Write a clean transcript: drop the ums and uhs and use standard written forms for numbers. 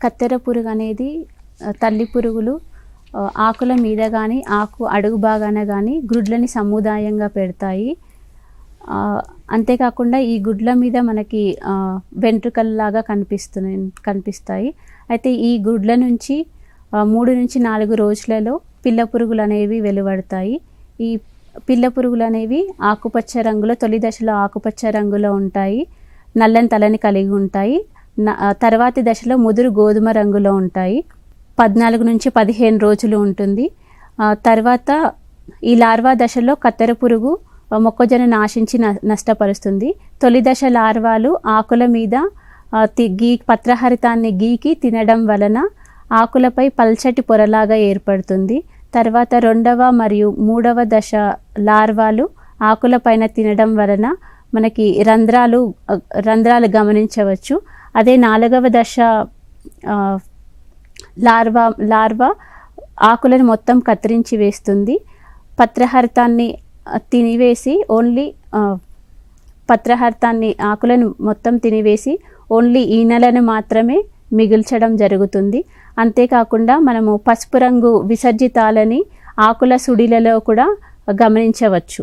కత్తెర పురుగు అనేది తల్లి పురుగులు ఆకుల మీద కానీ ఆకు అడుగు భాగాన కానీ గుడ్లని సముదాయంగా పెడతాయి. అంతేకాకుండా ఈ గుడ్ల మీద మనకి వెంట్రుకల్లాగా కనిపిస్తాయి. అయితే ఈ గుడ్ల నుంచి 3 నుంచి 4 రోజులలో పిల్ల పురుగులు అనేవి వెలువడతాయి. ఈ పిల్ల పురుగులు అనేవి ఆకుపచ్చ రంగులో, తొలి దశలో ఆకుపచ్చ రంగులో ఉంటాయి, నల్లని తలని కలిగి ఉంటాయి. తర్వాతి దశలో ముదురు గోధుమ రంగులో ఉంటాయి. 14 నుంచి 15 రోజులు ఉంటుంది. తర్వాత ఈ లార్వా దశలో కత్తెర పురుగు మొక్కజొన్నను ఆశించి నష్టపరుస్తుంది. తొలి దశ లార్వాలు ఆకుల మీద పత్రహరితాన్ని గీకి తినడం వలన ఆకులపై పల్చటి పొరలాగా ఏర్పడుతుంది. తర్వాత 2వ మరియు 3వ దశ లార్వాలు ఆకులపైన తినడం వలన మనకి రంధ్రాలు గమనించవచ్చు. అదే 4వ దశ లార్వా ఆకులను మొత్తం కత్తిరించి వేస్తుంది. పత్రహరితాన్ని తినివేసి ఆకులను మొత్తం తినివేసి ఓన్లీ ఈనెలను మాత్రమే మిగిల్చడం జరుగుతుంది. అంతేకాకుండా మనము పసుపు రంగు విసర్జితాలని ఆకుల సుడిలలో కూడా గమనించవచ్చు.